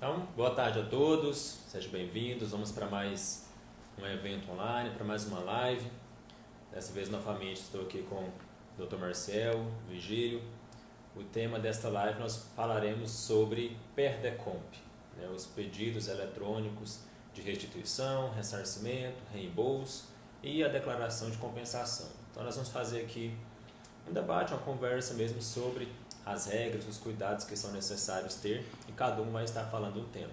Então, boa tarde a todos, sejam bem-vindos. Vamos para mais um evento online, para mais uma live. Dessa vez, novamente, estou aqui com o Dr. Marcel, Vigílio. O tema desta live nós falaremos sobre PERDECOMP, os pedidos eletrônicos de restituição, ressarcimento, reembolso e a declaração de compensação. Então, nós vamos fazer aqui um debate, uma conversa mesmo sobre as regras, os cuidados que são necessários ter, e cada um vai estar falando um tema.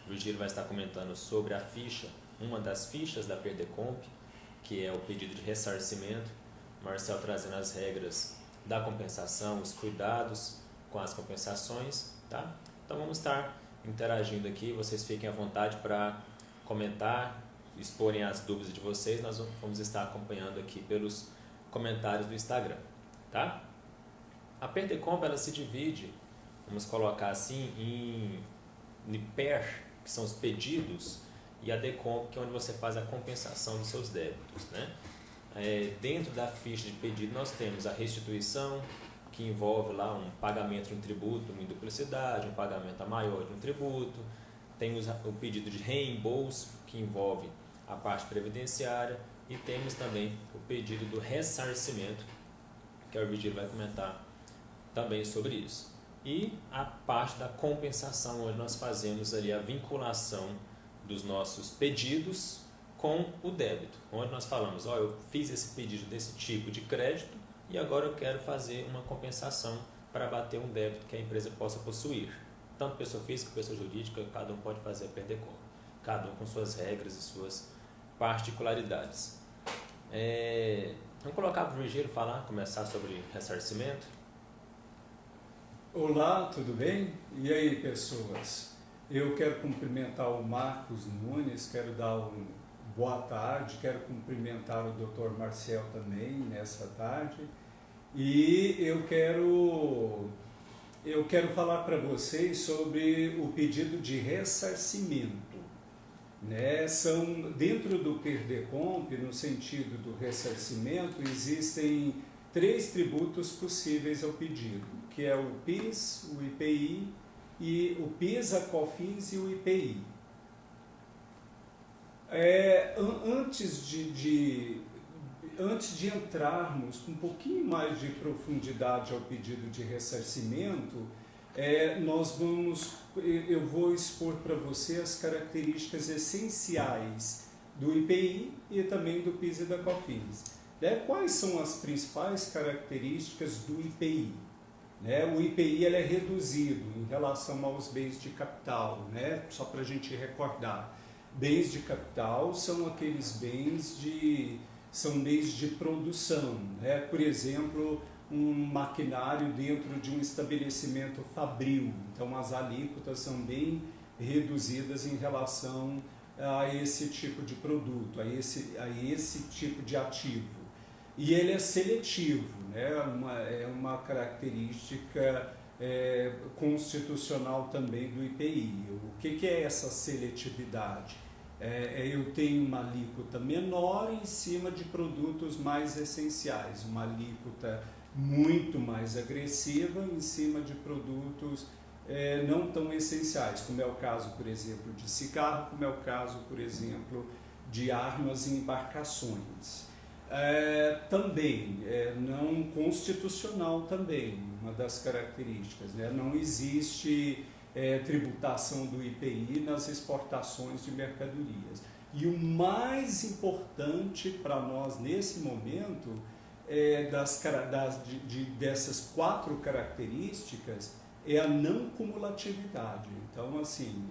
O Virgílio vai estar comentando sobre a ficha, uma das fichas da PERDECOMP, que é o pedido de ressarcimento. O Marcel trazendo as regras da compensação, os cuidados com as compensações, tá? Então vamos estar interagindo aqui, vocês fiquem à vontade para comentar, exporem as dúvidas de vocês, nós vamos estar acompanhando aqui pelos comentários do Instagram, tá? A PERDECOMP ela se divide, vamos colocar assim, em PER, que são os pedidos, e a DECOMP, que é onde você faz a compensação dos seus débitos, né? Dentro da ficha de pedido nós temos a restituição, que envolve lá um pagamento de um tributo em duplicidade, um pagamento a maior de um tributo. Temos o pedido de reembolso, que envolve a parte previdenciária, e temos também o pedido do ressarcimento, que o Virgílio vai comentar também sobre isso. E a parte da compensação, onde nós fazemos ali a vinculação dos nossos pedidos com o débito, onde nós falamos, eu fiz esse pedido desse tipo de crédito e agora eu quero fazer uma compensação para abater um débito que a empresa possa possuir. Tanto pessoa física, pessoa jurídica, cada um pode fazer a PERDECOMP, cada um com suas regras e suas particularidades. Vamos colocar para o Virgílio começar sobre ressarcimento. Olá, tudo bem? E aí, pessoas? Eu quero cumprimentar o Marcos Nunes, quero dar uma boa tarde, quero cumprimentar o Dr. Marcel também nessa tarde. E eu quero falar para vocês sobre o pedido de ressarcimento. São, dentro do PERDECOMP, no sentido do ressarcimento, existem 3 tributos possíveis ao pedido, que é o PIS, o IPI, e o PIS, a COFINS e o IPI. Antes de entrarmos com um pouquinho mais de profundidade ao pedido de ressarcimento, eu vou expor para você as características essenciais do IPI e também do PIS e da COFINS. Quais são as principais características do IPI? O IPI ele é reduzido em relação aos bens de capital, só para a gente recordar. Bens de capital são aqueles bens de produção, por exemplo, um maquinário dentro de um estabelecimento fabril. Então as alíquotas são bem reduzidas em relação a esse tipo de produto, a esse tipo de ativo. E ele é seletivo, é uma característica constitucional também do IPI. O que é essa seletividade? Eu tenho uma alíquota menor em cima de produtos mais essenciais, uma alíquota muito mais agressiva em cima de produtos não tão essenciais, como é o caso, por exemplo, de cigarro, como é o caso, por exemplo, de armas e embarcações. Também, não constitucional também, uma das características, não existe tributação do IPI nas exportações de mercadorias. E o mais importante para nós nesse momento, dessas 4 características, é a não cumulatividade. Então, assim,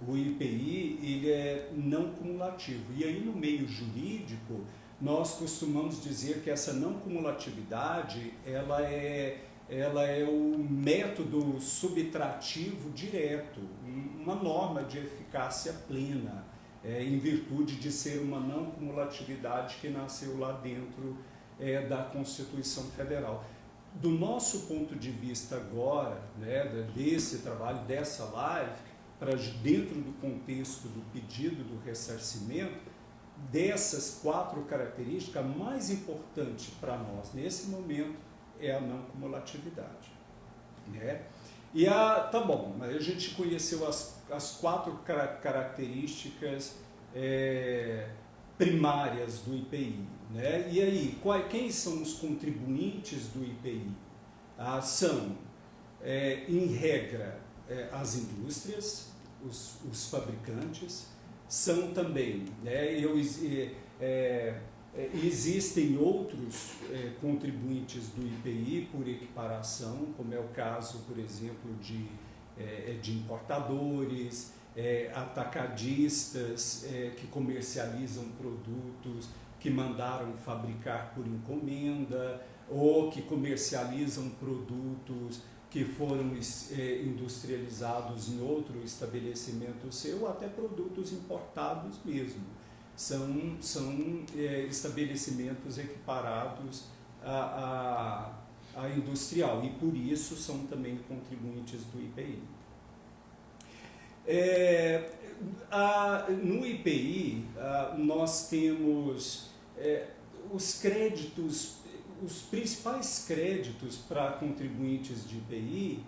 o IPI ele é não cumulativo. E aí, no meio jurídico, nós costumamos dizer que essa não cumulatividade ela é o método subtrativo direto, uma norma de eficácia plena, em virtude de ser uma não cumulatividade que nasceu lá dentro da Constituição Federal. Do nosso ponto de vista agora, desse trabalho, dessa live, para dentro do contexto do pedido do ressarcimento, dessas 4 características, a mais importante para nós nesse momento é a não cumulatividade. Tá bom, mas a gente conheceu as 4 características primárias do IPI, né? E aí, quem são os contribuintes do IPI? São, em regra, as indústrias, os fabricantes, são também, né? Existem outros contribuintes do IPI por equiparação, como é o caso, por exemplo, de importadores, atacadistas que comercializam produtos que mandaram fabricar por encomenda ou que comercializam produtos que foram industrializados em outro estabelecimento seu, ou até produtos importados mesmo. São estabelecimentos equiparados à industrial e, por isso, são também contribuintes do IPI. No IPI, nós temos os créditos, os principais créditos para contribuintes de IPI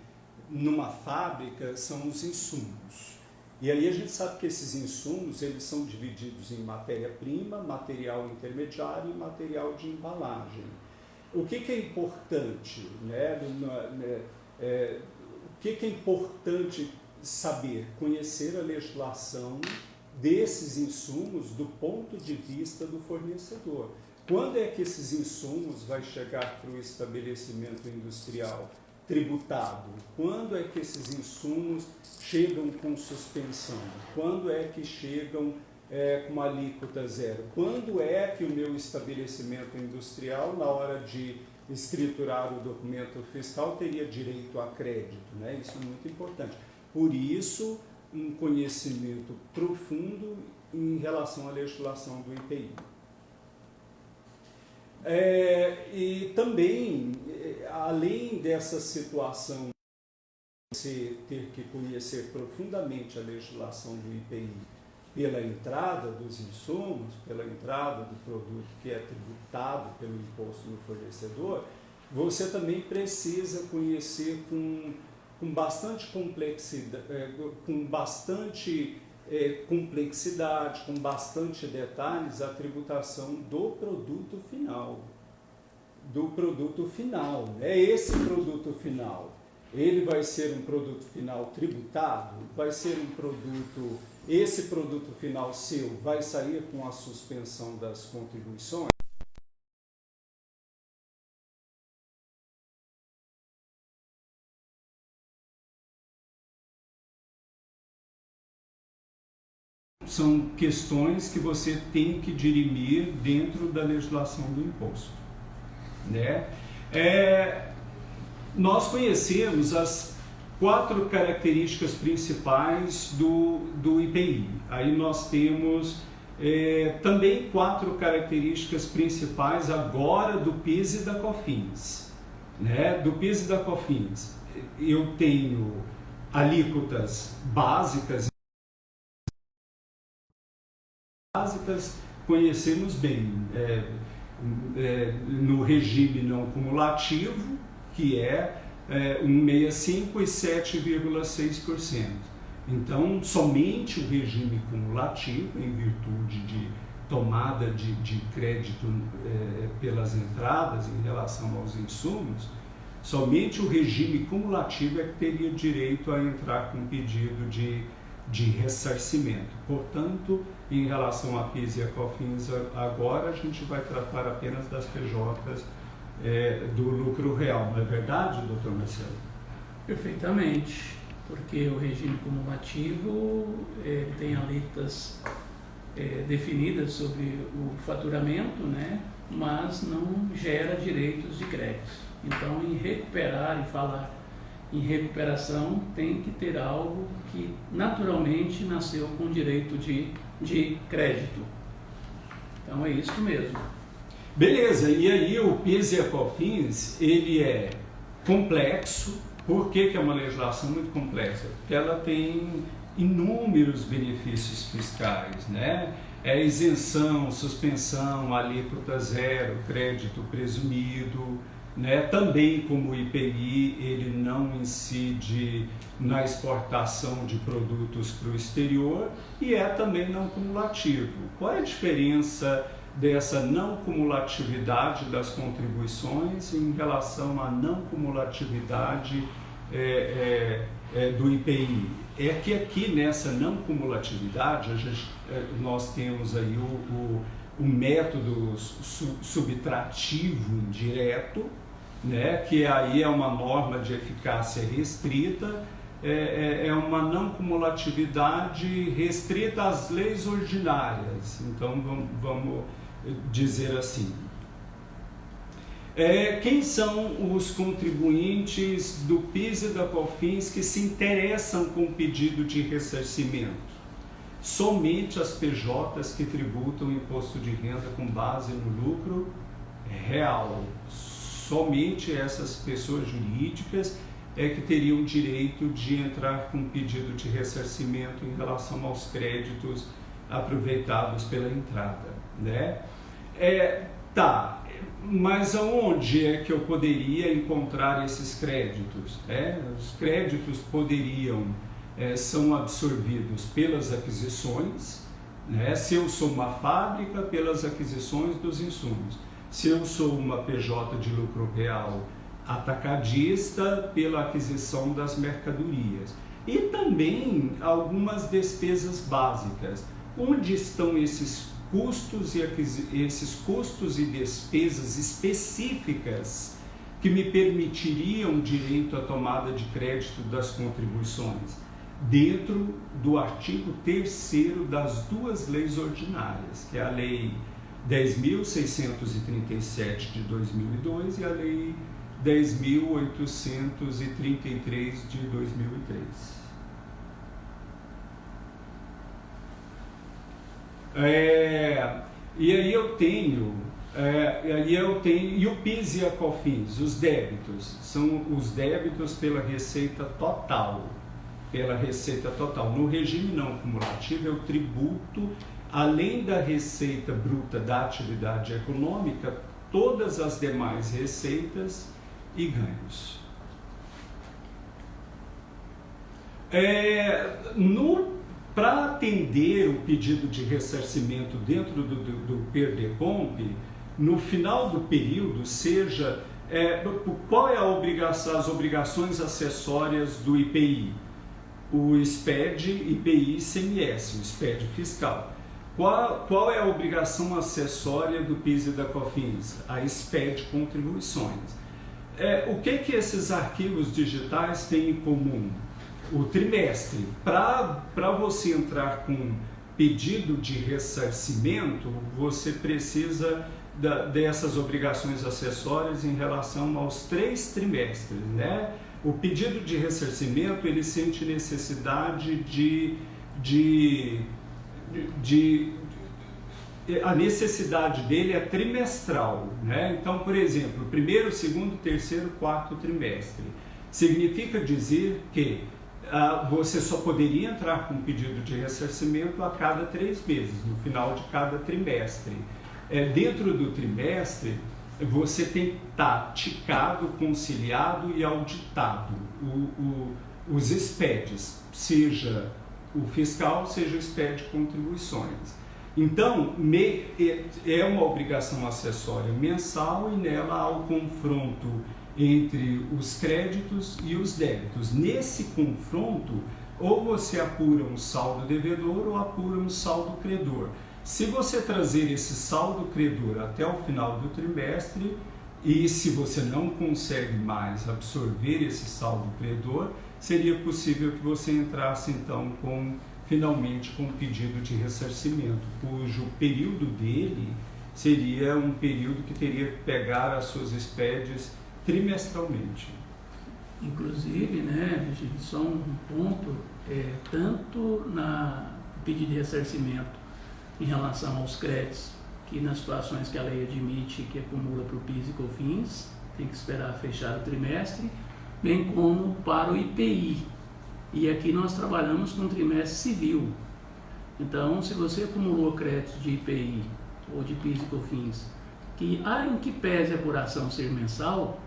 numa fábrica são os insumos. E aí a gente sabe que esses insumos eles são divididos em matéria-prima, material intermediário e material de embalagem. O que é importante, né? O que é importante saber? Conhecer a legislação desses insumos do ponto de vista do fornecedor. Quando é que esses insumos vai chegar para o estabelecimento industrial tributado? Quando é que esses insumos chegam com suspensão? Quando é que chegam com uma alíquota zero? Quando é que o meu estabelecimento industrial, na hora de escriturar o documento fiscal, teria direito a crédito, né? Isso é muito importante. Por isso, um conhecimento profundo em relação à legislação do IPI. E também, além dessa situação de você ter que conhecer profundamente a legislação do IPI pela entrada dos insumos, pela entrada do produto que é tributado pelo imposto no fornecedor, você também precisa conhecer com bastante complexidade, com bastante detalhes, a tributação do produto final. Esse produto final, ele vai ser um produto final tributado? Vai ser esse produto final seu vai sair com a suspensão das contribuições? São questões que você tem que dirimir dentro da legislação do imposto, né? Nós conhecemos as 4 características principais do IPI. Aí nós temos também 4 características principais agora do PIS e da COFINS, né? Do PIS e da COFINS, eu tenho alíquotas básicas, conhecemos bem, no regime não cumulativo, que é 1,65% e 7,6%. Então, somente o regime cumulativo, em virtude de tomada de crédito pelas entradas em relação aos insumos, somente o regime cumulativo é que teria direito a entrar com pedido de ressarcimento. Portanto, em relação a PIS e a COFINS, agora a gente vai tratar apenas das PJs do lucro real. Não é verdade, doutor Marcelo? Perfeitamente, porque o regime cumulativo tem alíquotas definidas sobre o faturamento, né? Mas não gera direitos de crédito. Então, em recuperar e falar em recuperação, tem que ter algo que naturalmente nasceu com direito de crédito. Então é isso mesmo. Beleza, e aí o PIS e a COFINS, ele é complexo. Por que é uma legislação muito complexa? Porque ela tem inúmeros benefícios fiscais, né? Isenção, suspensão, alíquota zero, crédito presumido, né? Também como o IPI ele não incide na exportação de produtos para o exterior e é também não cumulativo. Qual é a diferença dessa não cumulatividade das contribuições em relação à não cumulatividade do IPI? É que aqui nessa não cumulatividade nós temos aí o método subtrativo indireto, né, que aí é uma norma de eficácia restrita, é uma não cumulatividade restrita às leis ordinárias. Então vamos dizer assim. Quem são os contribuintes do PIS e da COFINS que se interessam com o pedido de ressarcimento? Somente as PJs que tributam imposto de renda com base no lucro real. Somente essas pessoas jurídicas que teriam direito de entrar com pedido de ressarcimento em relação aos créditos aproveitados pela entrada, né? Mas aonde é que eu poderia encontrar esses créditos? Os créditos são absorvidos pelas aquisições, né? Se eu sou uma fábrica, pelas aquisições dos insumos. Se eu sou uma PJ de lucro real atacadista, pela aquisição das mercadorias. E também algumas despesas básicas. Onde estão esses custos e despesas específicas que me permitiriam direito à tomada de crédito das contribuições? Dentro do artigo 3º das duas leis ordinárias, que é a Lei 10.637 de 2002 e a Lei 10.833 de 2003. E aí eu tenho, e o PIS e a COFINS, os débitos, são os débitos pela receita total. No regime não cumulativo, eu tributo, além da receita bruta da atividade econômica, todas as demais receitas e ganhos. Para atender o pedido de ressarcimento dentro do PERDECOMP, no final do período, qual é as obrigações acessórias do IPI? O SPED, IPI e ICMS, o SPED fiscal. Qual é a obrigação acessória do PIS e da COFINS? A SPED contribuições. O que esses arquivos digitais têm em comum? O trimestre. Para você entrar com pedido de ressarcimento, você precisa dessas obrigações acessórias em relação aos 3 trimestres, né? O pedido de ressarcimento, ele sente necessidade a necessidade dele é trimestral, né? Então, por exemplo, 1º, 2º, 3º, 4º trimestre. Significa dizer que você só poderia entrar com pedido de ressarcimento a cada 3 meses, no final de cada trimestre. Dentro do trimestre, você tem que estar ticado, conciliado e auditado os SPEDs, seja o fiscal, seja o SPED contribuições. Então, é uma obrigação acessória mensal e nela há o confronto entre os créditos e os débitos. Nesse confronto, ou você apura um saldo devedor ou apura um saldo credor. Se você trazer esse saldo credor até o final do trimestre e se você não consegue mais absorver esse saldo credor, seria possível que você entrasse então finalmente com um pedido de ressarcimento, cujo período dele seria um período que teria que pegar as suas SPEDs trimestralmente. Inclusive, né, só um ponto, tanto no pedido de ressarcimento em relação aos créditos, que nas situações que a lei admite que acumula para o PIS e COFINS, tem que esperar fechar o trimestre, bem como para o IPI. E aqui nós trabalhamos com o trimestre civil. Então, se você acumulou créditos de IPI ou de PIS e COFINS, em que pese a apuração ser mensal,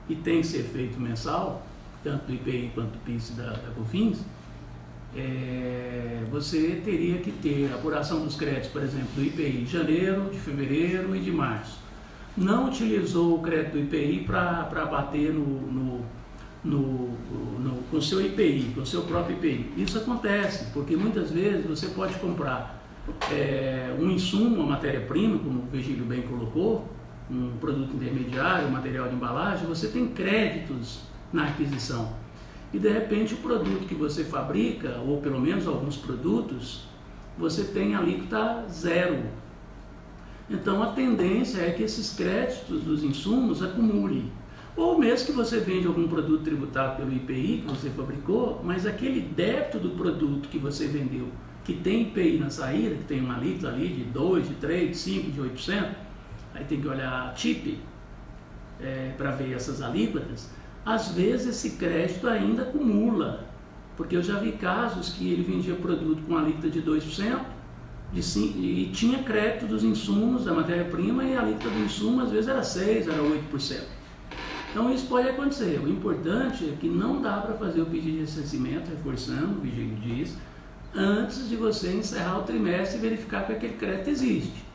e tem que ser feito mensal, tanto do IPI quanto do PIS e da COFINS, você teria que ter a apuração dos créditos, por exemplo, do IPI de janeiro, de fevereiro e de março. Não utilizou o crédito do IPI para bater com o seu IPI, com o seu próprio IPI. Isso acontece, porque muitas vezes você pode comprar um insumo, uma matéria-prima, como o Virgílio bem colocou, um produto intermediário, um material de embalagem, você tem créditos na aquisição. E de repente o produto que você fabrica, ou pelo menos alguns produtos, você tem alíquota zero. Então a tendência é que esses créditos dos insumos acumulem. Ou mesmo que você vende algum produto tributado pelo IPI que você fabricou, mas aquele débito do produto que você vendeu, que tem IPI na saída, que tem uma alíquota ali de 2, de 3, de 5, de 8%, aí tem que olhar a TIP para ver essas alíquotas. Às vezes esse crédito ainda acumula, porque eu já vi casos que ele vendia produto com alíquota de 2%, e tinha crédito dos insumos, da matéria-prima, e a alíquota do insumo às vezes era 6%, era 8%. Então isso pode acontecer. O importante é que não dá para fazer o pedido de ressarcimento, reforçando, o Virgílio diz, antes de você encerrar o trimestre e verificar que aquele crédito existe.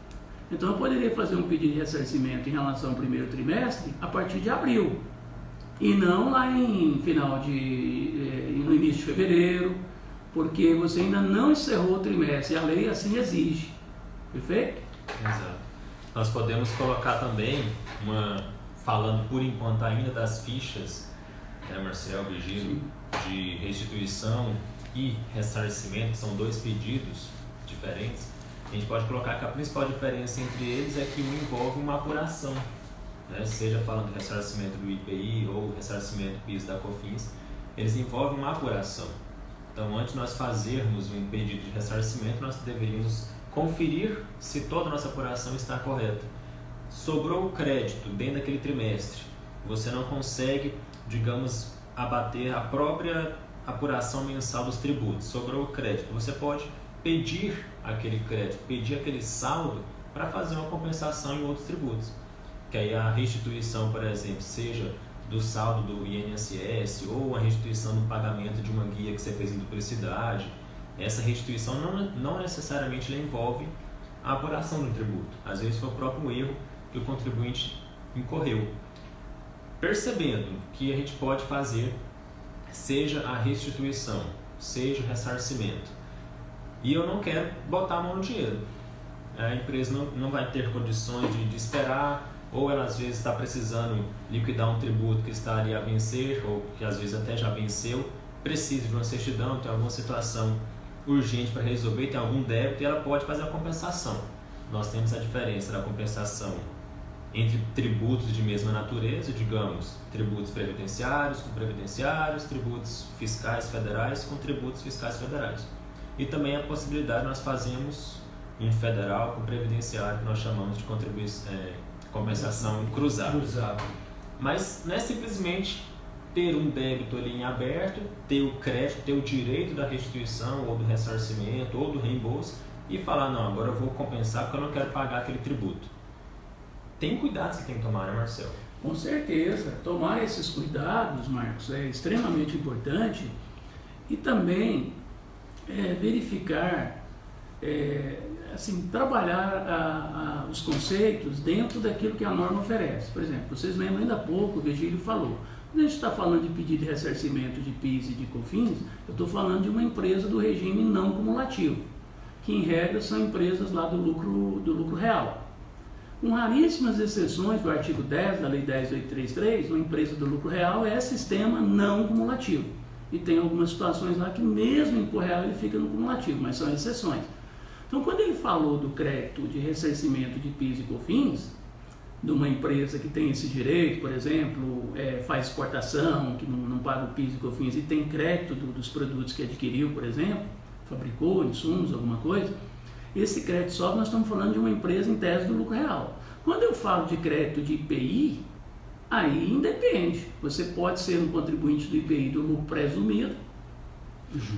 Então eu poderia fazer um pedido de ressarcimento em relação ao primeiro trimestre a partir de abril, e não lá no início de fevereiro, porque você ainda não encerrou o trimestre e a lei assim exige. Perfeito? Exato. Nós podemos colocar também, falando por enquanto ainda das fichas, Marcel, Virgílio, de restituição e ressarcimento, que são dois pedidos diferentes. A gente pode colocar que a principal diferença entre eles é que um envolve uma apuração, né? Seja falando de ressarcimento do IPI ou ressarcimento do PIS da COFINS, eles envolvem uma apuração. Então, antes de nós fazermos um pedido de ressarcimento, nós deveríamos conferir se toda a nossa apuração está correta. Sobrou o crédito dentro daquele trimestre, você não consegue, digamos, abater a própria apuração mensal dos tributos. Sobrou o crédito, você pode pedir aquele crédito, pedir aquele saldo para fazer uma compensação em outros tributos. Que aí a restituição, por exemplo, seja do saldo do INSS ou a restituição do pagamento de uma guia que você fez em duplicidade. Essa restituição não necessariamente envolve a apuração do tributo. Às vezes foi o próprio erro que o contribuinte incorreu. Percebendo que a gente pode fazer, seja a restituição, seja o ressarcimento, e eu não quero botar a mão no dinheiro. A empresa não vai ter condições de esperar, ou ela às vezes está precisando liquidar um tributo que está ali a vencer, ou que às vezes até já venceu, precisa de uma certidão, tem alguma situação urgente para resolver, tem algum débito, e ela pode fazer a compensação. Nós temos a diferença da compensação entre tributos de mesma natureza, digamos, tributos previdenciários com previdenciários, tributos fiscais federais com tributos fiscais federais. E também a possibilidade de nós fazermos um federal com previdenciário, que nós chamamos de compensação cruzada. Mas não é simplesmente ter um débito ali em aberto, ter o crédito, ter o direito da restituição ou do ressarcimento ou do reembolso e falar, não, agora eu vou compensar porque eu não quero pagar aquele tributo. Tem cuidados que tem que tomar, né, Marcel? Com certeza. Tomar esses cuidados, Marcos, é extremamente importante, e também verificar, trabalhar os conceitos dentro daquilo que a norma oferece. Por exemplo, vocês lembram ainda há pouco, o Virgílio falou, quando a gente está falando de pedido de ressarcimento de PIS e de COFINS, eu estou falando de uma empresa do regime não cumulativo, que em regra são empresas lá do lucro real. Com raríssimas exceções do artigo 10 da Lei 10.833, uma empresa do lucro real é sistema não cumulativo. E tem algumas situações lá que mesmo em lucro real ele fica no cumulativo, mas são exceções. Então, quando ele falou do crédito de ressarcimento de PIS e COFINS, de uma empresa que tem esse direito, por exemplo, faz exportação, que não paga o PIS e COFINS e tem crédito dos produtos que adquiriu, por exemplo, fabricou, insumos, alguma coisa, esse crédito só nós estamos falando de uma empresa em tese do lucro real. Quando eu falo de crédito de IPI, aí independe. Você pode ser um contribuinte do IPI do lucro presumido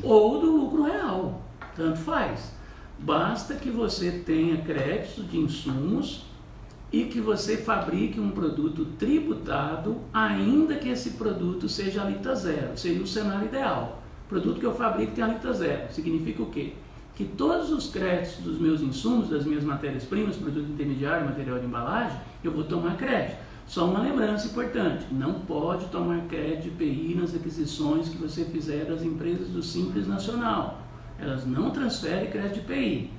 ou do lucro real, tanto faz. Basta que você tenha crédito de insumos e que você fabrique um produto tributado, ainda que esse produto seja alíquota zero. Seria o cenário ideal. O produto que eu fabrico tem alíquota zero. Significa o quê? Que todos os créditos dos meus insumos, das minhas matérias-primas, produto intermediário, material de embalagem, eu vou tomar crédito. Só uma lembrança importante, não pode tomar crédito de IPI nas aquisições que você fizer das empresas do Simples Nacional. Elas não transferem crédito de IPI.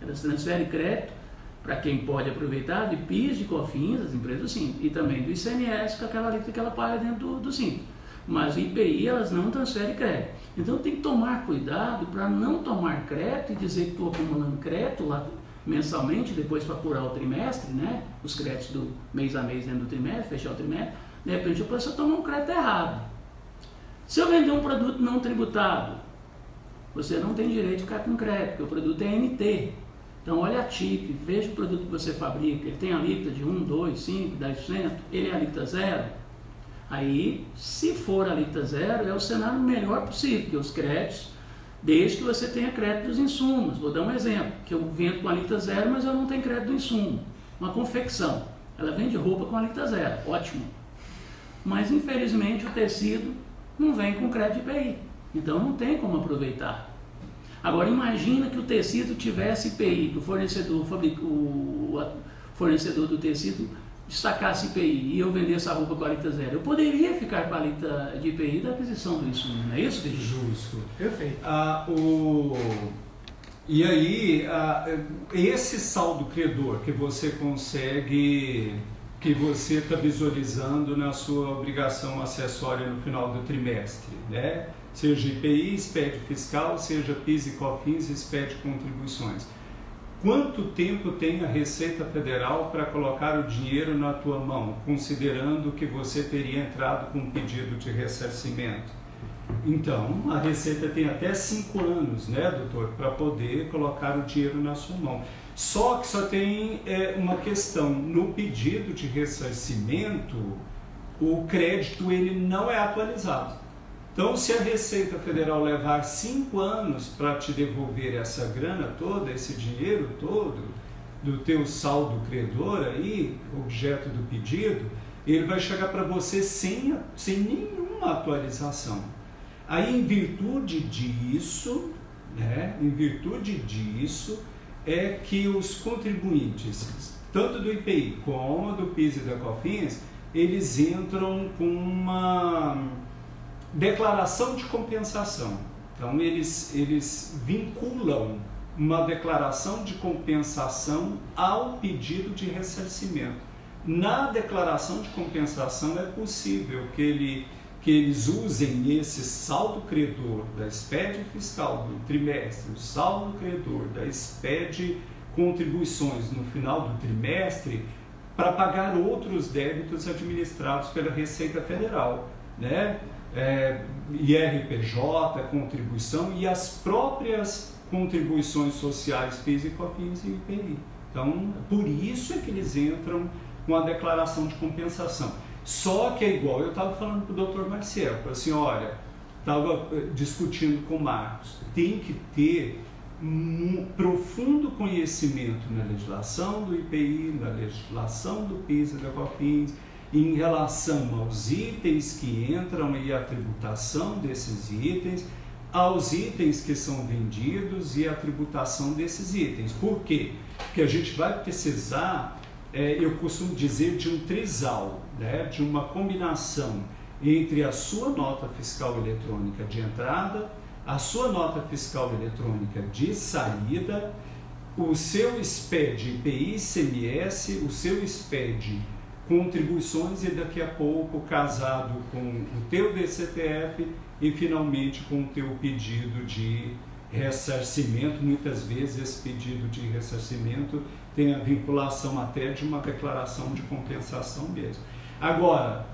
Elas transferem crédito para quem pode aproveitar de PIS, de COFINS, as empresas do Simples, e também do ICMS, com aquela alíquota que ela paga dentro do Simples. Mas o IPI elas não transferem crédito. Então tem que tomar cuidado para não tomar crédito e dizer que estou acumulando crédito lá mensalmente, depois para apurar o trimestre, né? Os créditos do mês a mês dentro do trimestre, fechar o trimestre, de repente eu posso tomar um crédito errado. Se eu vender um produto não tributado, você não tem direito de ficar com crédito, porque o produto é NT. Então olha a TIP, veja o produto que você fabrica, ele tem alíquota de 1, 2, 5, 10%, ele é alíquota zero. Aí, se for alíquota zero, é o cenário melhor possível, porque os créditos, desde que você tenha crédito dos insumos. Vou dar um exemplo, que eu vendo com alíquota zero, mas eu não tenho crédito do insumo. Uma confecção, ela vende roupa com alíquota zero, ótimo. Mas, infelizmente, o tecido não vem com crédito de IPI, então não tem como aproveitar. Agora, imagina que o tecido tivesse IPI, que o fornecedor do tecido destacasse IPI e eu vendesse a roupa com alíquota zero. Eu poderia ficar com a alíquota de IPI da aquisição do insumo, não é isso? Justo. Perfeito. E aí, esse saldo credor que você consegue, que você está visualizando na sua obrigação acessória no final do trimestre, né? Seja IPI, SPED fiscal, seja PIS e COFINS, SPED contribuições. Quanto tempo tem a Receita Federal para colocar o dinheiro na tua mão, considerando que você teria entrado com um pedido de ressarcimento? Então, a Receita tem até 5 anos, né, doutor, para poder colocar o dinheiro na sua mão. Só que só tem uma questão, no pedido de ressarcimento, o crédito ele não é atualizado. Então, se a Receita Federal levar 5 anos para te devolver essa grana toda, esse dinheiro todo, do teu saldo credor aí, objeto do pedido, ele vai chegar para você sem nenhuma atualização. Aí, em virtude disso, é que os contribuintes, tanto do IPI como do PIS e da COFINS, eles entram com uma declaração de compensação. Então, eles vinculam uma declaração de compensação ao pedido de ressarcimento. Na declaração de compensação é possível que eles usem esse saldo credor da SPED fiscal do trimestre, o saldo credor da SPED contribuições no final do trimestre, para pagar outros débitos administrados pela Receita Federal, né? IRPJ, contribuição e as próprias contribuições sociais, PIS e COFINS e IPI. Então, por isso é que eles entram com a declaração de compensação. Só que é igual, eu estava falando para o doutor Marcelo, assim, olha, estava discutindo com o Marcos, tem que ter um profundo conhecimento na legislação do IPI, na legislação do PIS e da COFINS, em relação aos itens que entram e a tributação desses itens, aos itens que são vendidos e a tributação desses itens. Por quê? Porque a gente vai precisar, eu costumo dizer, de um trisal, né? De uma combinação entre a sua nota fiscal eletrônica de entrada, a sua nota fiscal eletrônica de saída, o seu SPED IPI, ICMS, o seu SPED contribuições e daqui a pouco casado com o teu DCTF e finalmente com o teu pedido de ressarcimento. Muitas vezes esse pedido de ressarcimento tem a vinculação até de uma declaração de compensação mesmo. Agora,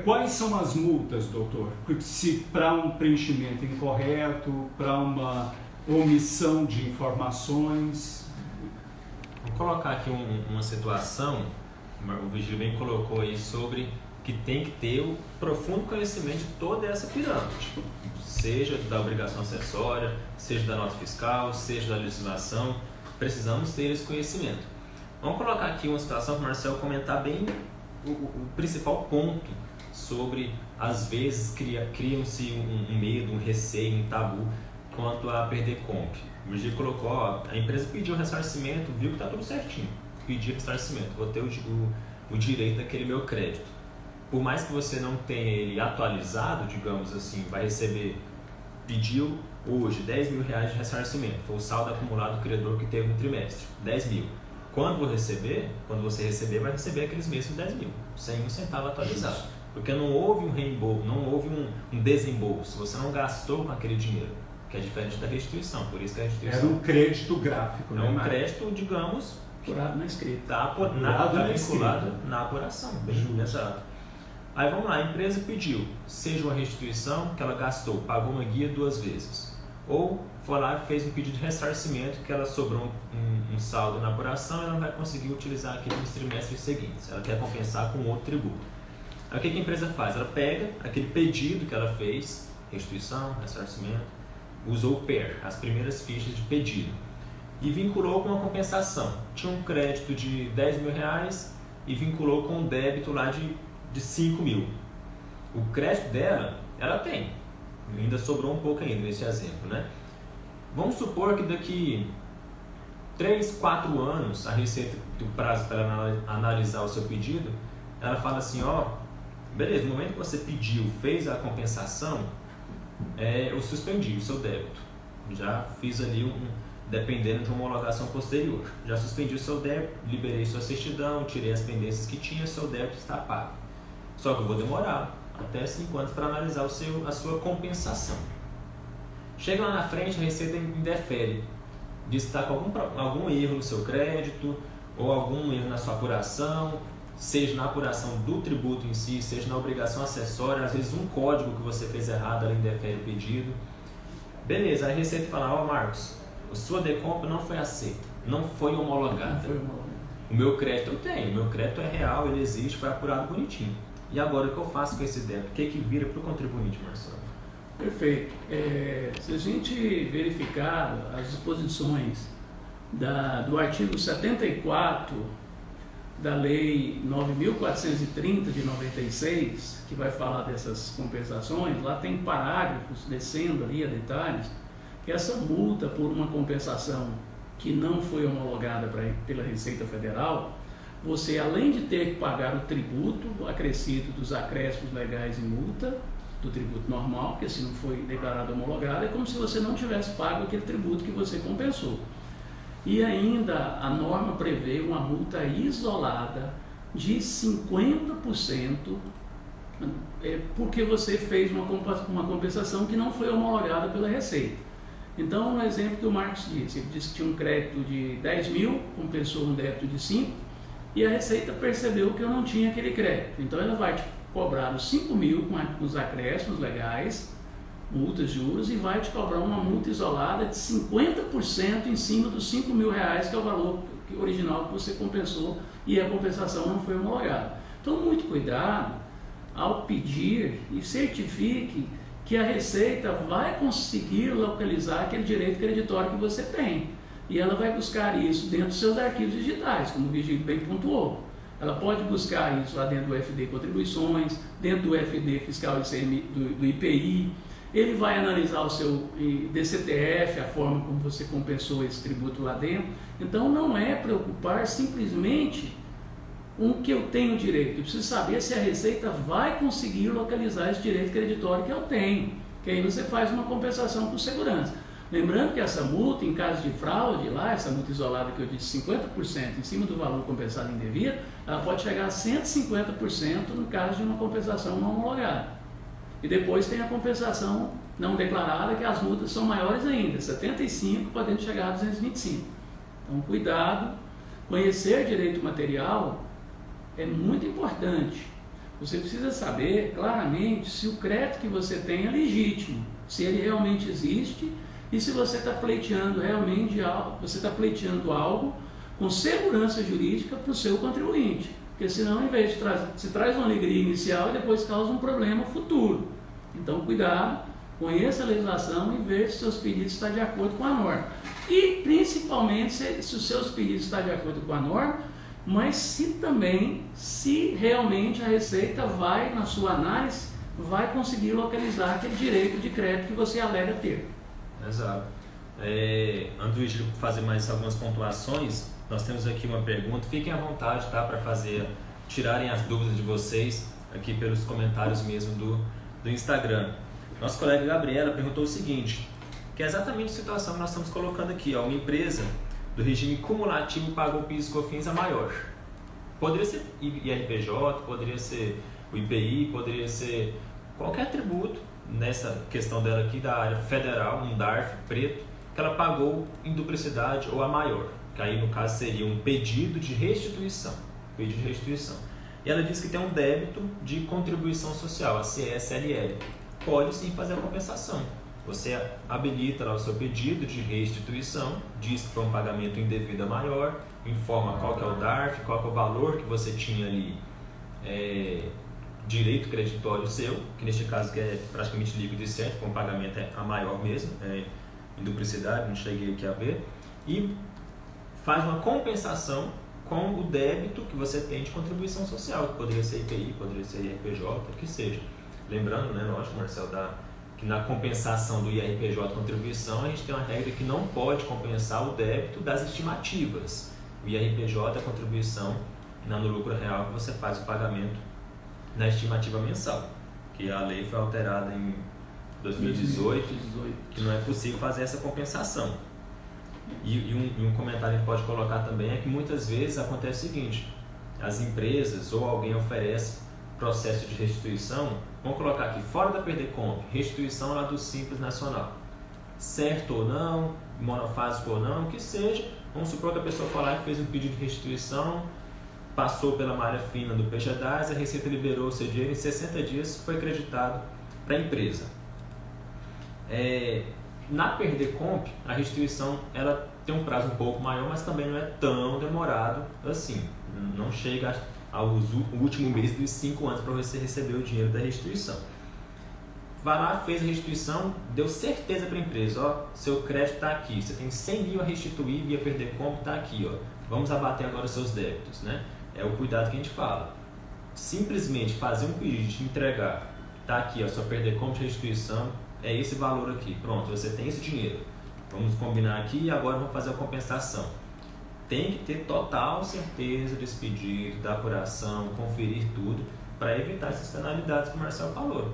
quais são as multas, doutor? Se para um preenchimento incorreto, para uma omissão de informações? Vou colocar aqui uma situação. O Vigílio bem colocou aí sobre que tem que ter o profundo conhecimento de toda essa pirâmide, seja da obrigação acessória, seja da nota fiscal, seja da legislação, precisamos ter esse conhecimento. Vamos colocar aqui uma situação para o Marcelo comentar bem o principal ponto sobre, às vezes, criam-se um medo, um receio, um tabu quanto a perder comp. O Virgílio colocou, ó, a empresa pediu ressarcimento, viu que está tudo certinho, pediu ressarcimento, vou ter o direito daquele meu crédito. Por mais que você não tenha ele atualizado, digamos assim, vai receber, pediu hoje 10 mil reais de ressarcimento, foi o saldo acumulado do credor que teve no trimestre, 10 mil. Quando você receber, vai receber aqueles mesmos 10 mil, sem um centavo atualizado. Porque não houve um reembolso, não houve um desembolso, você não gastou com aquele dinheiro, que é diferente da restituição, por isso que a restituição... Era um crédito gráfico, né? É um crédito, digamos... Apurado na escrita. Está vinculado na apuração. Exato. Aí vamos lá, a empresa pediu, seja uma restituição que ela gastou, pagou uma guia 2 vezes, ou foi lá e fez um pedido de ressarcimento que ela sobrou um saldo na apuração e ela não vai conseguir utilizar aquilo nos trimestres seguintes, ela quer compensar com outro tributo. Aí o que a empresa faz? Ela pega aquele pedido que ela fez, restituição, ressarcimento, usou o PER, as primeiras fichas de pedido, e vinculou com uma compensação. Tinha um crédito de 10 mil reais e vinculou com um débito lá de 5 mil. O crédito dela, ela tem. Ainda sobrou um pouco ainda nesse exemplo, né? Vamos supor que daqui 3, 4 anos, a Receita, do prazo para ela analisar o seu pedido, ela fala assim, ó, beleza, no momento que você pediu, fez a compensação, eu suspendi o seu débito. Já fiz ali dependendo de uma homologação posterior. Já suspendi o seu débito, liberei sua certidão, tirei as pendências que tinha, seu débito está pago. Só que eu vou demorar até 5 anos para analisar a sua compensação. Chega lá na frente, a Receita indefere. Diz que está com algum erro no seu crédito, ou algum erro na sua apuração, seja na apuração do tributo em si, seja na obrigação acessória, às vezes um código que você fez errado, ela indefere o pedido. Beleza, a Receita fala, ó Marcos, a sua decompra não foi aceita, não foi homologada. Não foi homologada. O meu crédito eu tenho, o meu crédito é real, ele existe, foi apurado bonitinho. E agora o que eu faço com esse débito? O que vira para o contribuinte, Marcelo? Perfeito. Se a gente verificar as disposições do artigo 74 da Lei 9.430 de 96, que vai falar dessas compensações, lá tem parágrafos descendo ali a detalhes, que essa multa por uma compensação que não foi homologada pela Receita Federal, você, além de ter que pagar o tributo acrescido dos acréscimos legais e multa, do tributo normal, porque se não foi declarado homologado, é como se você não tivesse pago aquele tributo que você compensou. E ainda a norma prevê uma multa isolada de 50%, porque você fez uma compensação que não foi homologada pela Receita. Então, no exemplo que o Marcos disse, ele disse que tinha um crédito de 10 mil, compensou um débito de 5, e a Receita percebeu que eu não tinha aquele crédito. Então, ela vai te cobrar os 5 mil com os acréscimos legais, multas, juros, e vai te cobrar uma multa isolada de 50% em cima dos 5 mil reais, que é o valor original que você compensou, e a compensação não foi homologada. Então, muito cuidado ao pedir e certifique que a Receita vai conseguir localizar aquele direito creditório que você tem. E ela vai buscar isso dentro dos seus arquivos digitais, como o Virgílio bem pontuou. Ela pode buscar isso lá dentro do FD Contribuições, dentro do FD Fiscal do IPI. Ele vai analisar o seu DCTF, a forma como você compensou esse tributo lá dentro. Então, não é preocupar simplesmente com o que eu tenho direito. Eu preciso saber se a Receita vai conseguir localizar esse direito creditório que eu tenho. Que aí você faz uma compensação com segurança. Lembrando que essa multa, em caso de fraude, lá, essa multa isolada que eu disse, 50% em cima do valor compensado indevido, ela pode chegar a 150% no caso de uma compensação não homologada. E depois tem a compensação não declarada, que as multas são maiores ainda, 75, podendo chegar a 225. Então, cuidado, conhecer direito material é muito importante. Você precisa saber claramente se o crédito que você tem é legítimo, se ele realmente existe, e se você está pleiteando realmente algo, você está pleiteando algo com segurança jurídica para o seu contribuinte. Porque senão, em vez de se traz uma alegria inicial e depois causa um problema futuro. Então, cuidado, conheça a legislação e veja se seus pedidos estão de acordo com a norma. E, principalmente, se os seus pedidos estão de acordo com a norma, mas se realmente a Receita vai, na sua análise, vai conseguir localizar aquele direito de crédito que você alega ter. Exato. Antes de fazer mais algumas pontuações, nós temos aqui uma pergunta. Fiquem à vontade, tá, para tirarem as dúvidas de vocês aqui pelos comentários mesmo do Instagram. Nosso colega Gabriela perguntou o seguinte, que é exatamente a situação que nós estamos colocando aqui. Uma empresa do regime cumulativo pagou PIS e COFINS a maior. Poderia ser IRPJ, poderia ser o IPI, poderia ser qualquer tributo nessa questão dela aqui da área federal, um DARF preto, que ela pagou em duplicidade ou a maior, que aí no caso seria um pedido de restituição. E ela diz que tem um débito de contribuição social, a CSLL. Pode sim fazer a compensação. Você habilita lá o seu pedido de restituição, diz que foi um pagamento indevido a maior, informa qual que é o DARF, qual que é o valor que você tinha ali, direito creditório seu, que neste caso que é praticamente líquido e certo, com o pagamento é a maior mesmo, em duplicidade, não cheguei aqui a ver, e faz uma compensação com o débito que você tem de contribuição social, que poderia ser IPI, poderia ser IRPJ, o que seja. Lembrando, né, lógico, Marcelo, que na compensação do IRPJ contribuição, a gente tem uma regra que não pode compensar o débito das estimativas. O IRPJ é a contribuição no lucro real que você faz o pagamento na estimativa mensal, que a lei foi alterada em 2018, que não é possível fazer essa compensação. E um comentário que a gente pode colocar também é que muitas vezes acontece o seguinte, as empresas ou alguém oferece processo de restituição, vamos colocar aqui, fora da Perdecomp, restituição lá do Simples Nacional. Certo ou não, monofásico ou não, que seja, vamos supor que a pessoa foi lá e fez um pedido de restituição, passou pela malha fina do PGDAS, a Receita liberou o seu dinheiro, em 60 dias foi creditado para a empresa. Na Perdecomp, a restituição ela tem um prazo um pouco maior, mas também não é tão demorado assim. Não chega ao último mês dos 5 anos para você receber o dinheiro da restituição. Vai lá, fez a restituição, deu certeza para a empresa, ó, seu crédito está aqui, você tem 100 mil a restituir via Perdecomp, está aqui, ó. Vamos abater agora os seus débitos, né? É o cuidado que a gente fala. Simplesmente fazer um pedido de entregar, está aqui, ó, sua Perdecomp de restituição, é esse valor aqui, pronto, você tem esse dinheiro. Vamos combinar aqui e agora vamos fazer a compensação. Tem que ter total certeza desse pedido, da apuração, conferir tudo, para evitar essas penalidades que o Marcelo falou.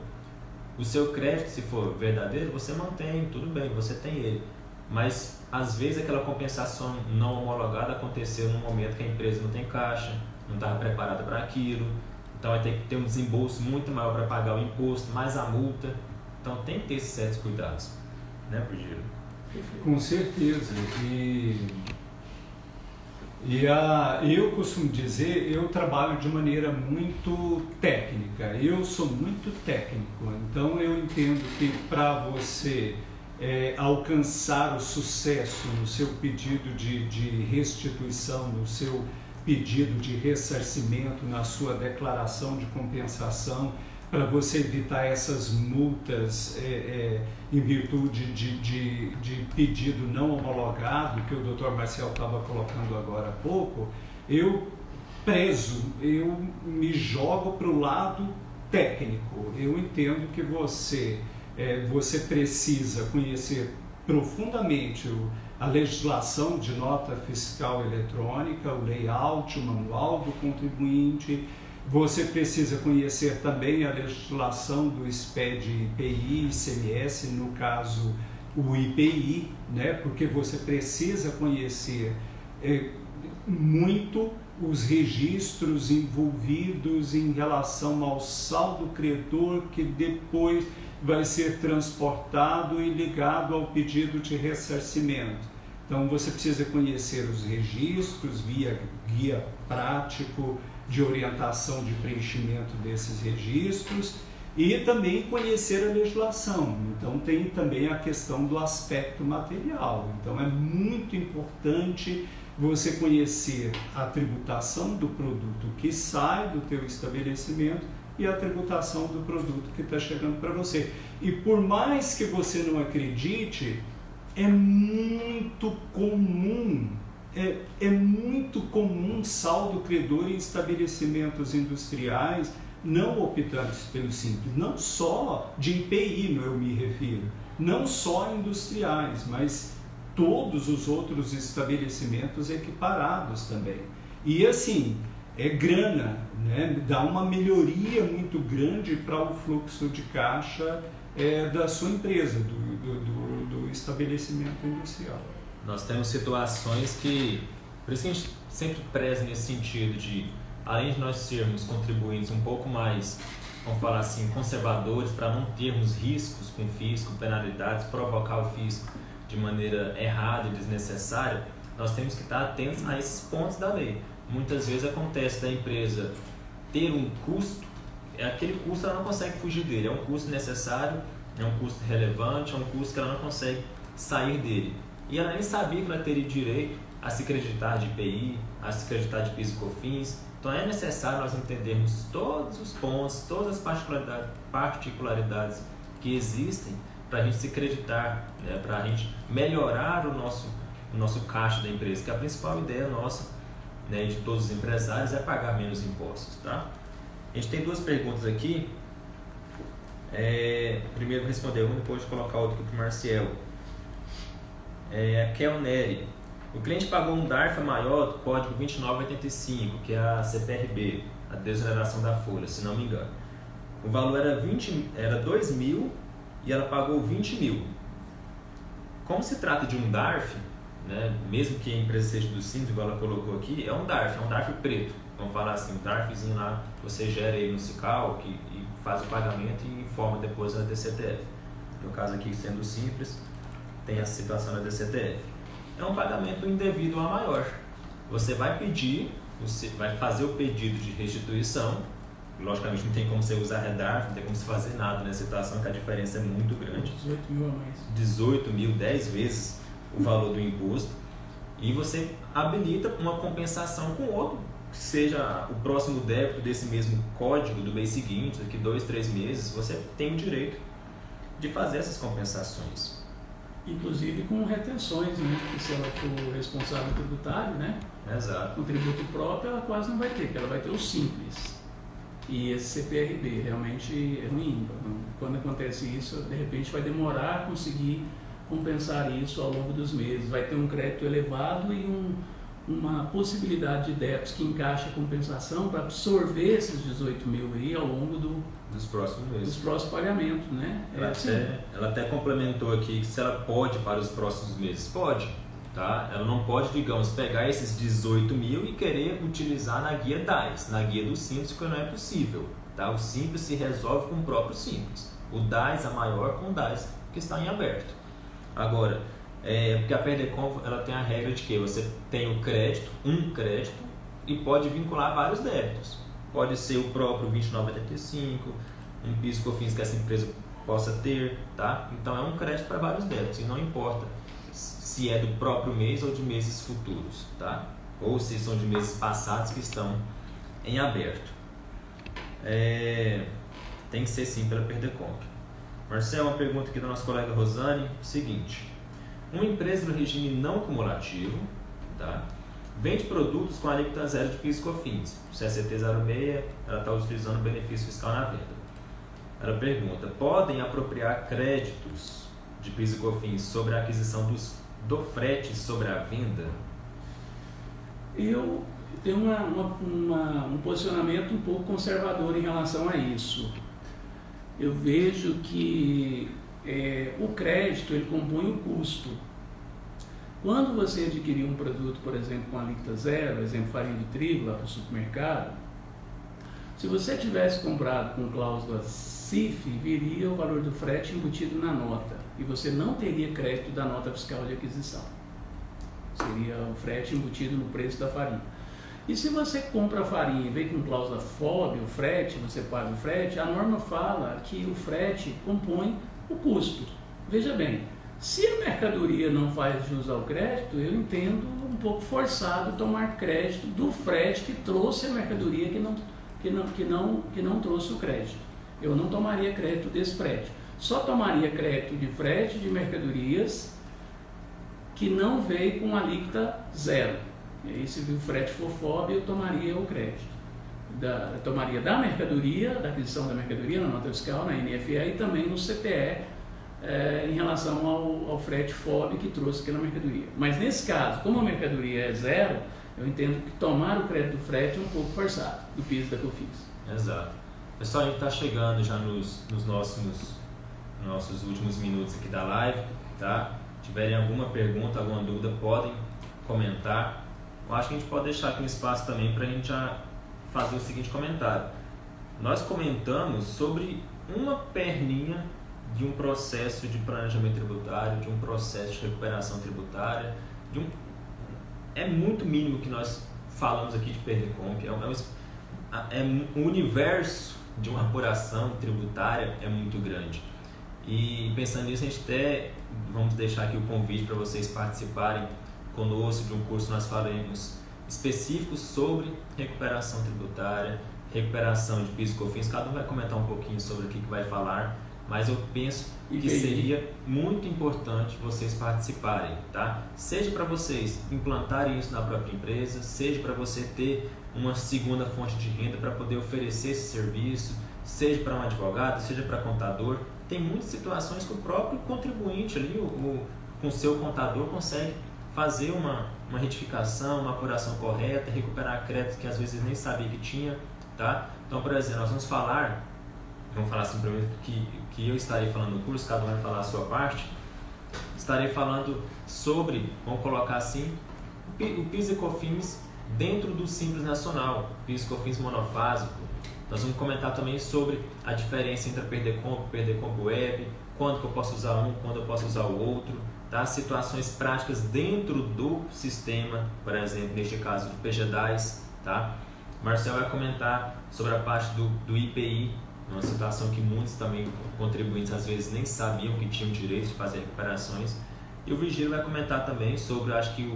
O seu crédito, se for verdadeiro, você mantém, tudo bem, você tem ele. Mas, às vezes, aquela compensação não homologada aconteceu num momento que a empresa não tem caixa, não estava preparada para aquilo, então vai ter que ter um desembolso muito maior para pagar o imposto, mais a multa. Então, tem que ter esses certos cuidados, né, Virgílio? Com certeza. Eu costumo dizer, eu trabalho de maneira muito técnica, eu sou muito técnico, então eu entendo que para você alcançar o sucesso no seu pedido de restituição, no seu pedido de ressarcimento, na sua declaração de compensação, para você evitar essas multas em virtude de pedido não homologado, que o Dr. Marcelo estava colocando agora há pouco, eu me jogo para o lado técnico. Eu entendo que você precisa conhecer profundamente a legislação de nota fiscal eletrônica, o layout, o manual do contribuinte. Você precisa conhecer também a legislação do SPED IPI, ICMS, no caso o IPI, né? Porque você precisa conhecer muito os registros envolvidos em relação ao saldo credor que depois vai ser transportado e ligado ao pedido de ressarcimento. Então você precisa conhecer os registros via guia prático de orientação de preenchimento desses registros e também conhecer a legislação. Então tem também a questão do aspecto material. Então é muito importante você conhecer a tributação do produto que sai do teu estabelecimento e a tributação do produto que está chegando para você. E por mais que você não acredite, é muito comum é muito comum saldo credor em estabelecimentos industriais não optados pelo Simples, não só de IPI, eu me refiro, não só industriais, mas todos os outros estabelecimentos equiparados também. E assim, é grana, né? Dá uma melhoria muito grande para o fluxo de caixa da sua empresa, do estabelecimento industrial. Nós temos situações que, por isso que a gente sempre preza nesse sentido de, além de nós sermos contribuintes um pouco mais, vamos falar assim, conservadores, para não termos riscos com o fisco, penalidades, provocar o fisco de maneira errada e desnecessária, nós temos que estar atentos a esses pontos da lei. Muitas vezes acontece da empresa ter um custo, aquele custo ela não consegue fugir dele, é um custo necessário, é um custo relevante, é um custo que ela não consegue sair dele. E ela nem sabia que ela teria direito a se creditar de IPI, a se creditar de PIS e COFINS. Então é necessário nós entendermos todos os pontos, todas as particularidades que existem para a gente se creditar, né, para a gente melhorar o nosso caixa da empresa, que a principal ideia nossa, né, de todos os empresários é pagar menos impostos. Tá? A gente tem duas perguntas aqui. Primeiro vou responder uma, depois de colocar outra aqui para o Marcelo. A Kel Neri. O cliente pagou um DARF maior do código 2985, que é a CPRB, a desoneração da folha, se não me engano. O valor era 2 mil e ela pagou 20 mil. Como se trata de um DARF, né, mesmo que a empresa seja do Simples, igual ela colocou aqui, é um DARF preto. Vamos falar assim, um DARFzinho lá, você gera ele no Cical e faz o pagamento e informa depois na DCTF. No caso aqui, sendo Simples, tem a situação da DCTF. É um pagamento indevido a maior. Você vai pedir, você vai fazer o pedido de restituição. Logicamente não tem como você usar REDARF, não tem como você fazer nada nessa situação, que a diferença é muito grande. 18 mil a mais. 18 mil, 10 vezes o valor do imposto. E você habilita uma compensação com outro, que seja o próximo débito desse mesmo código do mês seguinte, daqui 2, 3 meses, você tem o direito de fazer essas compensações. Inclusive com retenções, né? Porque se ela for responsável tributário, né? Exato. Com tributo próprio, ela quase não vai ter, porque ela vai ter o Simples. E esse CPRB realmente é ruim. Quando acontece isso, de repente vai demorar a conseguir compensar isso ao longo dos meses. Vai ter um crédito elevado e uma possibilidade de débitos que encaixa a compensação para absorver esses 18 mil aí ao longo dos próximos meses. Dos próximos pagamentos, né? Ela até complementou aqui que se ela pode para os próximos meses. Pode, tá? Ela não pode, digamos, pegar esses 18 mil e querer utilizar na guia DAS, na guia do Simples, porque não é possível, tá? O Simples se resolve com o próprio Simples. O DAS, a maior, com o DAS que está em aberto. Agora, porque a Perdecom ela tem a regra de que você tem o crédito, um crédito, e pode vincular vários débitos. Pode ser o próprio 2985, um PIS e COFINS que essa empresa possa ter, tá? Então é um crédito para vários débitos, e não importa se é do próprio mês ou de meses futuros, tá? Ou se são de meses passados que estão em aberto. Tem que ser sim pela Perdecom. Marcelo, uma pergunta aqui da nossa colega Rosane, seguinte: uma empresa do regime não cumulativo, tá, vende produtos com alíquota zero de PIS e COFINS, CST 06, ela está utilizando o benefício fiscal na venda. Ela pergunta: podem apropriar créditos de PIS e COFINS sobre a aquisição do frete sobre a venda? Eu tenho um posicionamento um pouco conservador em relação a isso. Eu vejo que o crédito ele compõe o custo. Quando você adquirir um produto, por exemplo, com alíquota zero, exemplo, farinha de trigo lá para o supermercado, se você tivesse comprado com cláusula CIF, viria o valor do frete embutido na nota e você não teria crédito da nota fiscal de aquisição. Seria o frete embutido no preço da farinha. E se você compra a farinha e vem com cláusula FOB, o frete, você paga o frete, a norma fala que o frete compõe o custo. Veja bem, se a mercadoria não faz jus ao crédito, eu entendo um pouco forçado tomar crédito do frete que trouxe a mercadoria que não trouxe o crédito. Eu não tomaria crédito desse frete. Só tomaria crédito de frete de mercadorias que não veio com alíquota zero. E aí, se o frete for FOB, eu tomaria o crédito. Tomaria da mercadoria, da aquisição da mercadoria na nota fiscal, na NFE e também no CTE, em relação ao frete FOB que trouxe aquela mercadoria. Mas nesse caso, como a mercadoria é zero, eu entendo que tomar o crédito do frete é um pouco forçado, do PIS da COFINS. Exato. Pessoal, a gente está chegando já nos nossos últimos minutos aqui da live, tá? Se tiverem alguma pergunta, alguma dúvida, podem comentar. Eu acho que a gente pode deixar aqui um espaço também para a gente já fazer o seguinte comentário. Nós comentamos sobre uma perninha de um processo de planejamento tributário, de um processo de recuperação tributária, é muito mínimo que nós falamos aqui de PERDECOMP, o universo de uma apuração tributária é muito grande. E pensando nisso, a gente até vamos deixar aqui o convite para vocês participarem conosco de um curso que nós faremos específico sobre recuperação tributária, recuperação de PIS e COFINS. Cada um vai comentar um pouquinho sobre o que vai falar, mas eu penso que seria muito importante vocês participarem, tá? Seja para vocês implantarem isso na própria empresa, seja para você ter uma segunda fonte de renda para poder oferecer esse serviço, seja para um advogado, seja para contador. Tem muitas situações que o próprio contribuinte ali, com o seu contador, consegue fazer uma retificação, uma apuração correta, recuperar créditos que às vezes nem sabia que tinha, tá? Então, por exemplo, nós vamos falar assim para mim que eu estarei falando no curso, cada um vai falar a sua parte. Estarei falando sobre, vamos colocar assim, o PIS e COFINS dentro do Simples Nacional, PIS e COFINS monofásico. Nós vamos comentar também sobre a diferença entre a PERDECOMP Web, quando que eu posso usar um, quando eu posso usar o outro, tá? Situações práticas dentro do sistema, por exemplo, neste caso do PGDAS, tá? Marcel vai comentar sobre a parte do IPI, uma situação que muitos também contribuintes às vezes nem sabiam que tinham direito de fazer recuperações. E o Virgílio vai comentar também sobre, acho que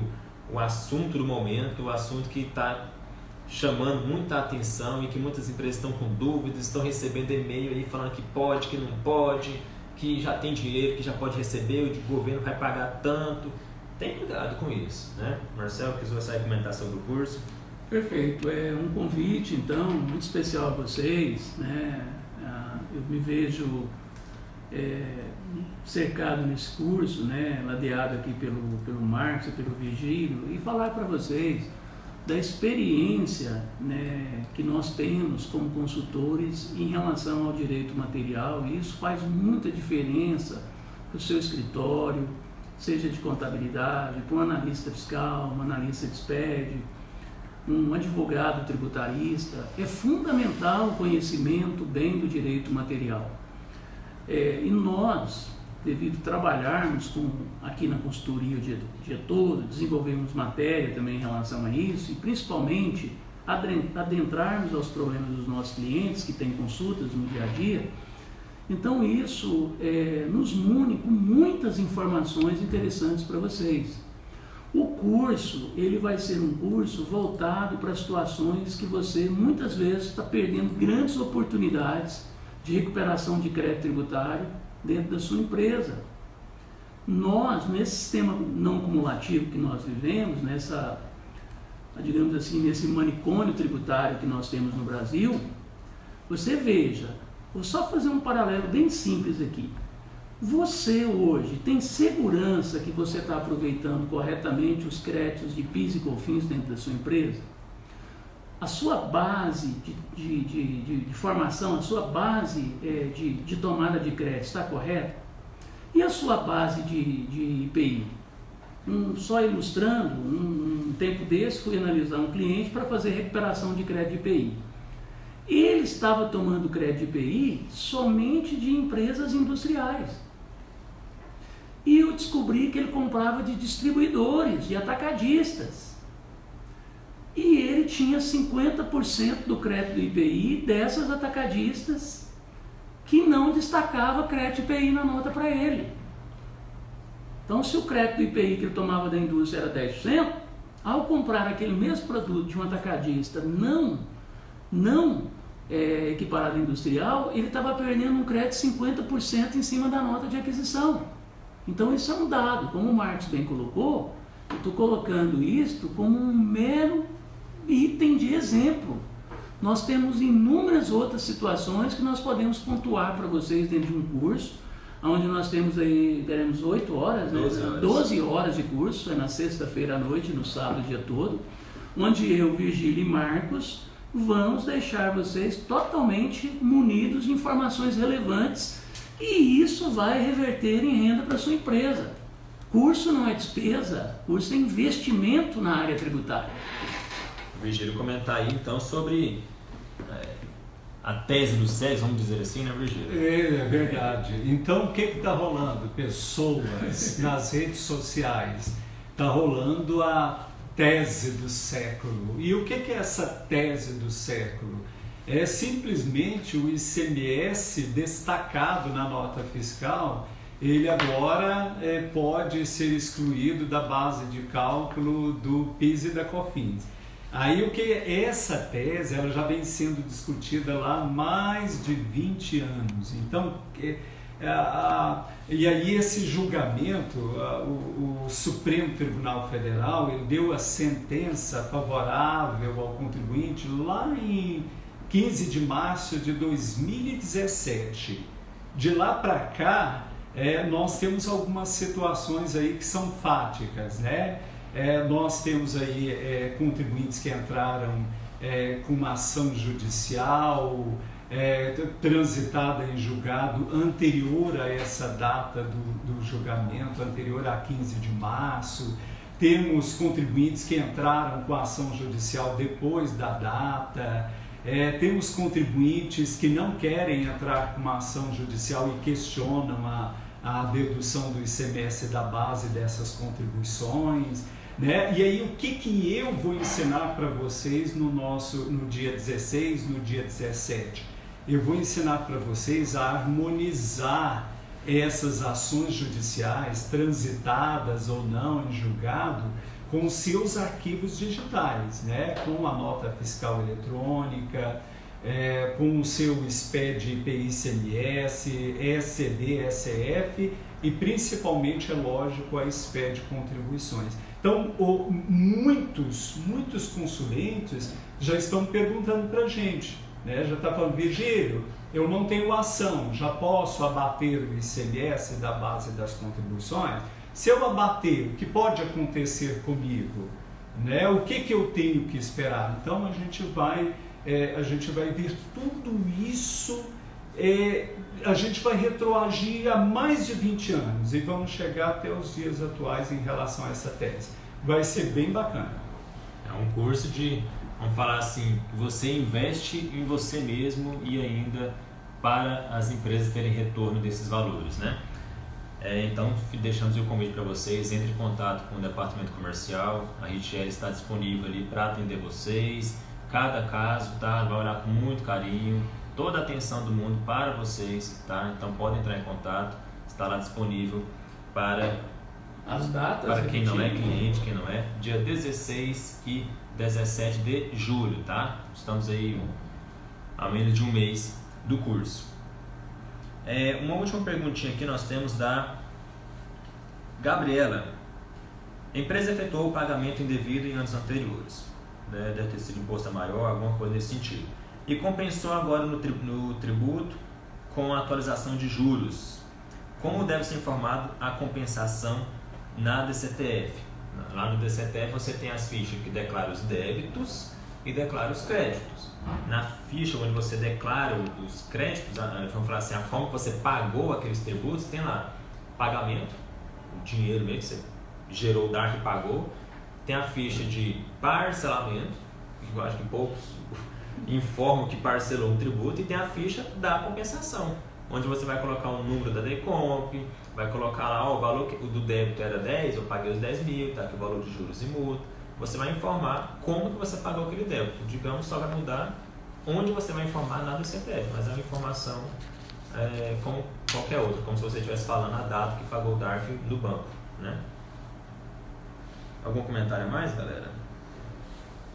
o assunto do momento, o assunto que está chamando muita atenção e que muitas empresas estão com dúvidas, estão recebendo e-mail aí falando que pode, que não pode, que já tem dinheiro, que já pode receber, o governo vai pagar tanto. Tem cuidado com isso, né? Marcel, que você vai comentar sobre o curso. Perfeito, é um convite então muito especial a vocês, né? Eu me vejo cercado nesse curso, né? Ladeado aqui pelo Marcos e pelo Virgílio, e falar para vocês da experiência, né, que nós temos como consultores em relação ao direito material, e isso faz muita diferença para o seu escritório, seja de contabilidade, para um analista fiscal, um analista de SPED, um advogado tributarista. É fundamental o conhecimento bem do direito material. E nós, devido trabalharmos aqui na consultoria o dia todo, desenvolvemos matéria também em relação a isso, e principalmente adentrarmos aos problemas dos nossos clientes que têm consultas no dia a dia. Então isso nos une com muitas informações interessantes para vocês. O curso, ele vai ser um curso voltado para situações que você muitas vezes está perdendo grandes oportunidades de recuperação de crédito tributário dentro da sua empresa. Nós, nesse sistema não cumulativo que nós vivemos, digamos assim, nesse manicômio tributário que nós temos no Brasil, você veja, vou só fazer um paralelo bem simples aqui. Você hoje tem segurança que você está aproveitando corretamente os créditos de PIS e COFINS dentro da sua empresa? A sua base de formação, a sua base de tomada de crédito está correta? E a sua base de IPI? Só ilustrando, um tempo desse fui analisar um cliente para fazer recuperação de crédito de IPI. Ele estava tomando crédito de IPI somente de empresas industriais. E eu descobri que ele comprava de distribuidores, de atacadistas. E ele tinha 50% do crédito do IPI dessas atacadistas que não destacava crédito IPI na nota para ele. Então, se o crédito do IPI que ele tomava da indústria era 10%, ao comprar aquele mesmo produto de um atacadista não equiparado industrial, ele estava perdendo um crédito de 50% em cima da nota de aquisição. Então isso é um dado, como o Marcos bem colocou, eu estou colocando isto como um mero item de exemplo. Nós temos inúmeras outras situações que nós podemos pontuar para vocês dentro de um curso, onde nós temos aí, teremos 8 horas, né? 12 horas de curso, é na sexta-feira à noite, no sábado o dia todo, onde eu, Virgílio e Marcos vamos deixar vocês totalmente munidos de informações relevantes, e isso vai reverter em renda para a sua empresa. Curso não é despesa, curso é investimento na área tributária. Virgílio comentar aí então sobre a tese do SES, vamos dizer assim, né, Virgílio? É verdade. Então o que está rolando? Pessoas nas redes sociais, está rolando a tese do século. E o que é essa tese do século? É simplesmente o ICMS destacado na nota fiscal. Ele agora pode ser excluído da base de cálculo do PIS e da COFINS. Aí o que essa tese, ela já vem sendo discutida lá há mais de 20 anos. Então, e aí esse julgamento, o Supremo Tribunal Federal, ele deu a sentença favorável ao contribuinte lá em 15 de março de 2017. De lá para cá, nós temos algumas situações aí que são fáticas, né? Nós temos aí contribuintes que entraram com uma ação judicial transitada em julgado anterior a essa data do julgamento, anterior a 15 de março. Temos contribuintes que entraram com a ação judicial depois da data. Temos contribuintes que não querem entrar com uma ação judicial e questionam a dedução do ICMS da base dessas contribuições, né? E aí o que eu vou ensinar para vocês no dia 16, no dia 17? Eu vou ensinar para vocês a harmonizar essas ações judiciais, transitadas ou não em julgado, com os seus arquivos digitais, né? Com a nota fiscal eletrônica, com o seu SPED IPI-CMS, ECD, ECF e principalmente, é lógico, a SPED contribuições. Então, muitos consulentes já estão perguntando para a gente, né? Já está falando, Virgílio, eu não tenho ação, já posso abater o ICMS da base das contribuições? Se eu abater, o que pode acontecer comigo? Né? O que eu tenho que esperar? Então, a gente vai ver tudo isso, a gente vai retroagir há mais de 20 anos e vamos chegar até os dias atuais em relação a essa tese. Vai ser bem bacana. É um curso vamos falar assim, você investe em você mesmo e ainda para as empresas terem retorno desses valores, né? Então, deixamos o convite para vocês, entre em contato com o departamento comercial, a Richelle está disponível ali para atender vocês, cada caso, tá? Vai olhar com muito carinho, toda a atenção do mundo para vocês, tá? Então podem entrar em contato, está lá disponível para as datas, para quem não é cliente, quem não é, dia 16 e 17 de julho, tá? Estamos aí a menos de um mês do curso. Uma última perguntinha aqui nós temos da Gabriela. A empresa efetuou o pagamento indevido em anos anteriores, né? Deve ter sido imposto maior, alguma coisa nesse sentido, e compensou agora no tributo com a atualização de juros. Como deve ser informado a compensação na DCTF? Lá no DCTF você tem as fichas que declaram os débitos e declara os créditos. Na ficha onde você declara os créditos, vamos falar assim, a forma que você pagou aqueles tributos, tem lá pagamento, o dinheiro mesmo que você gerou o DARF e pagou, tem a ficha de parcelamento, que eu acho que poucos informam que parcelou o tributo, e tem a ficha da compensação, onde você vai colocar o número da DECOMP, vai colocar lá, o valor do débito era 10, eu paguei os 10 mil, tá aqui o valor de juros e multa. Você vai informar como que você pagou aquele débito. Digamos, só vai mudar onde você vai informar na DCTF, mas é uma informação como qualquer outra, como se você estivesse falando a data que pagou o DARF no banco, né? Algum comentário a mais, galera?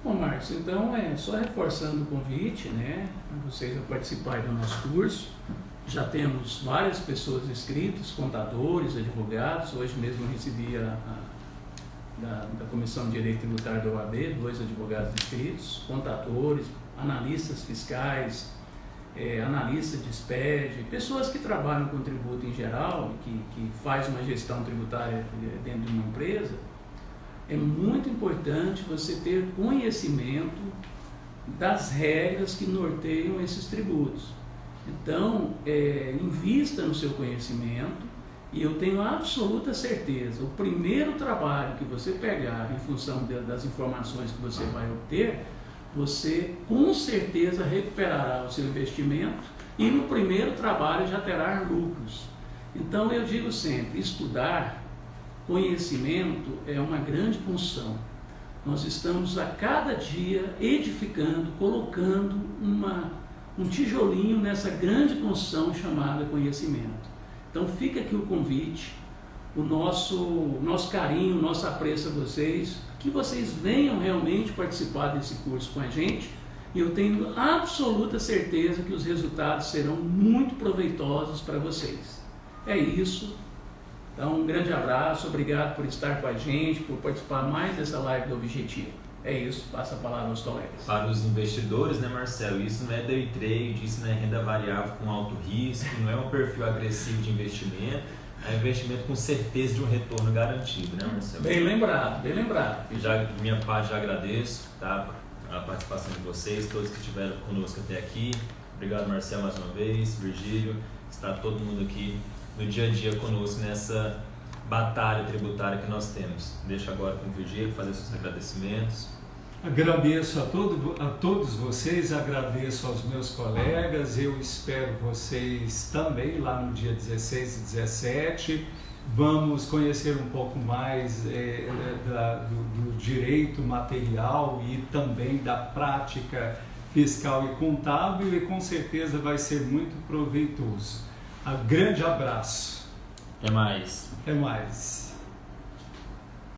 Bom, Marcos, então só reforçando o convite, né, para vocês participarem do nosso curso. Já temos várias pessoas inscritas, contadores, advogados. Hoje mesmo eu recebi da Comissão de Direito Tributário da OAB 2 advogados inscritos, contadores, analistas fiscais, analistas de SPED, pessoas que trabalham com tributo em geral, que faz uma gestão tributária dentro de uma empresa. É muito importante você ter conhecimento das regras que norteiam esses tributos. Então, invista no seu conhecimento, e eu tenho absoluta certeza, o primeiro trabalho que você pegar em função das informações que você vai obter, você com certeza recuperará o seu investimento e no primeiro trabalho já terá lucros. Então eu digo sempre, estudar, conhecimento é uma grande função. Nós estamos a cada dia edificando, colocando um tijolinho nessa grande construção chamada conhecimento. Então fica aqui o convite, o nosso carinho, o nosso apreço a vocês, que vocês venham realmente participar desse curso com a gente, e eu tenho absoluta certeza que os resultados serão muito proveitosos para vocês. É isso. Então, um grande abraço, obrigado por estar com a gente, por participar mais dessa live do Objetivo. É isso, passa a palavra aos colegas. Para os investidores, né, Marcelo, isso não é day trade, isso não é renda variável com alto risco, não é um perfil agressivo de investimento, é investimento com certeza de um retorno garantido, né, Marcelo? Bem lembrado, bem lembrado. De minha parte, já agradeço, tá, a participação de vocês, todos que estiveram conosco até aqui. Obrigado, Marcelo, mais uma vez, Virgílio, está todo mundo aqui no dia a dia conosco nessa batalha tributária que nós temos. Deixo agora com o Virgílio fazer seus agradecimentos. Agradeço a todos vocês, agradeço aos meus colegas, eu espero vocês também lá no dia 16 e 17. Vamos conhecer um pouco mais do direito material e também da prática fiscal e contábil, e com certeza vai ser muito proveitoso. Um grande abraço. Até mais. Até mais.